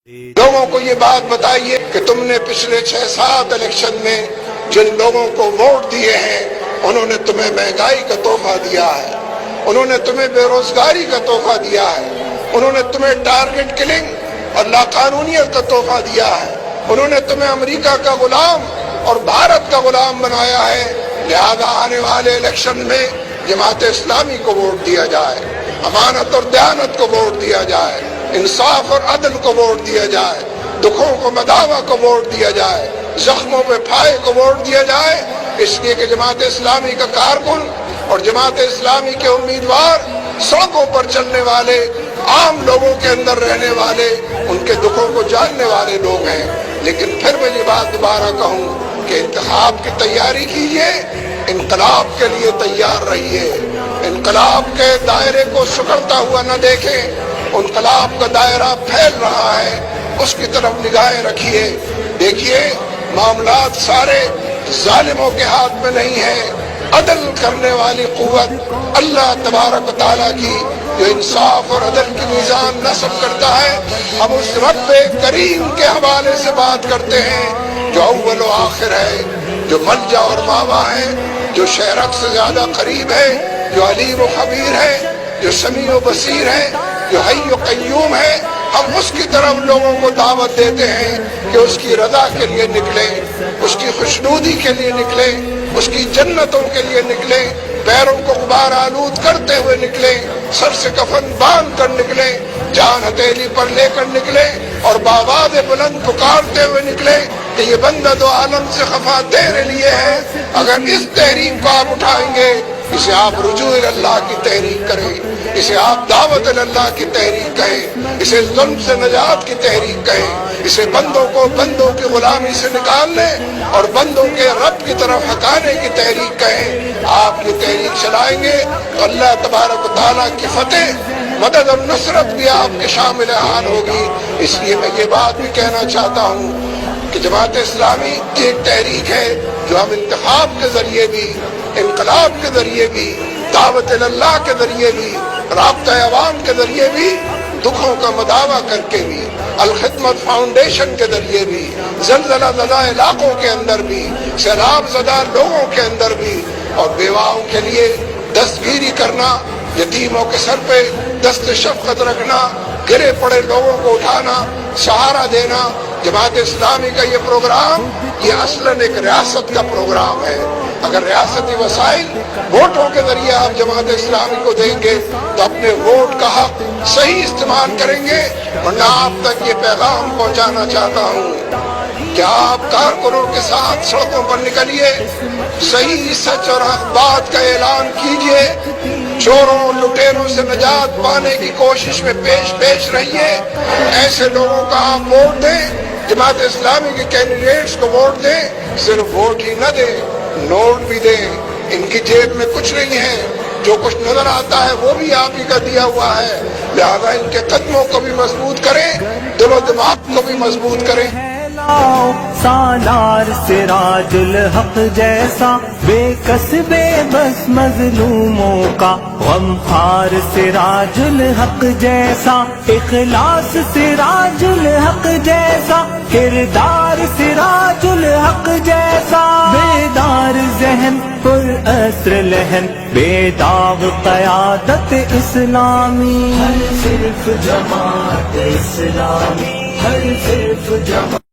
लोगों को ये बात बताइए कि तुमने पिछले 6-7 इलेक्शन में जिन लोगों को वोट दिए हैं उन्होंने तुम्हें महंगाई का तोहफा दिया है, उन्होंने तुम्हें बेरोजगारी का तोहफा दिया है, उन्होंने तुम्हें टारगेट किलिंग और लाकानूनियत का तोहफा दिया है, उन्होंने तुम्हें अमेरिका का गुलाम और भारत का गुलाम बनाया है। लिहाजा आने वाले इलेक्शन में जमात इस्लामी को वोट दिया जाए, अमानत और दयानत को वोट दिया जाए, इंसाफ और अदल को वोट दिया जाए, दुखों को मदावा को वोट दिया जाए, जख्मों पे फाये को वोट दिया जाए। इसलिए कि जमात इस्लामी का कारकुन और जमात इस्लामी के उम्मीदवार सड़कों पर चलने वाले, आम लोगों के अंदर रहने वाले, उनके दुखों को जानने वाले लोग हैं। लेकिन फिर मैं ये बात दोबारा कहूँ कि इंतखाब की तैयारी कीजिए, इनकलाब के लिए तैयार रहिए, इनकलाब के दायरे को सिकुड़ता हुआ न देखें। इनकलाब का दायरा फैल रहा है, उसकी तरफ निगाहें रखिए। देखिए मामलात सारे जालिमों के हाथ में नहीं है, अदल करने वाली कुव्वत अल्लाह तबारक व तआला की, जो इंसाफ और अदल की मीज़ान नस्ब करता है। हम उस रब्बे करीम के हवाले से बात करते हैं जो अव्वल व आखिर है, जो मलजा और मावा है, जो शहरत से ज्यादा करीब है, जो अलीम व खबीर है, जो समी व बसीर है, जो हय्य व क़य्यूम है। हम उसकी तरफ लोगों को दावत देते हैं कि उसकी रजा के लिए निकले, उसकी खुशनूदी के लिए निकले, उसकी जन्नतों के लिए निकले, पैरों को गुबार आलूद करते हुए निकले, सर से कफन बांध कर निकले, जान हथेली पर लेकर निकले और बावाज़ बुलंद पुकारते हुए निकले कि ये बंदा दो आलम से खफा तेरे लिए है। अगर इस तहरीक को आप उठाएंगे, इसे आप रुजू अल्लाह की तहरीक करें, इसे आप दावत अल्लाह की तहरीक कहें, इसे जुल्म से नजात की तहरीक कहें, इसे बंदों को बंदों की गुलामी से निकालने और बंदों के रब की तरफ हटाने की तहरीक कहें। आप ये तहरीक चलाएंगे तो अल्लाह तबारक व तआला की फतेह, मदद और नुसरत भी आपके शामिल हाल होगी। इसलिए मैं ये बात भी कहना चाहता हूँ कि जमात इस्लामी एक तहरीक है जो हम इंतखाब के जरिए भी, इनकलाब के जरिए भी, दावत अल्लाह के जरिए भी, राब्ता अवाम के जरिए भी, दुखों का मदावा करके भी, अल खिदमत फाउंडेशन के जरिए भी, ज़लज़ला ज़दा इलाकों के अंदर भी, सैलाब ज़दा लोगों के अंदर भी, और बेवाओं के लिए दस्तगीरी करना, यतीमों के सर पे दस्त शफ़क़त रखना, गिरे पड़े लोगों को उठाना, सहारा देना। जमात इस्लामी का ये प्रोग्राम, ये असलन एक रियासत का प्रोग्राम है। अगर रियासती वसाइल वोटों के जरिए आप जमात इस्लामी को देंगे तो अपने वोट का हक सही इस्तेमाल करेंगे। वरना आप तक ये पैगाम पहुंचाना चाहता हूँ कि आप कारकुनों के साथ सड़कों पर निकलिए, सही सच और हक बात का ऐलान कीजिए, चोरों लुटेरों से निजात पाने की कोशिश में पेश रहिए। ऐसे लोगों का आप वोट दें, जमात इस्लामी के कैंडिडेट्स को वोट दें। सिर्फ वोट ही न दें, नोट भी दें। इनकी जेब में कुछ नहीं है, जो कुछ नजर आता है वो भी आप ही का दिया हुआ है। लिहाजा इनके कदमों को भी मजबूत करें, दिलो दिमाग को भी मजबूत करें। सालार सिराजुल हक जैसा बेकस बेबस मजलूमों का गमखार सिराजुल हक जैसा, इखलास सिराजुल हक जैसा, किरदार सिराजुल हक जैसा, बेदार जहन पुर अस्र लहन, बेदाग क़यादत इस्लामी, हर सिर्फ जमात इस्लामी, हर सिर्फ जमात।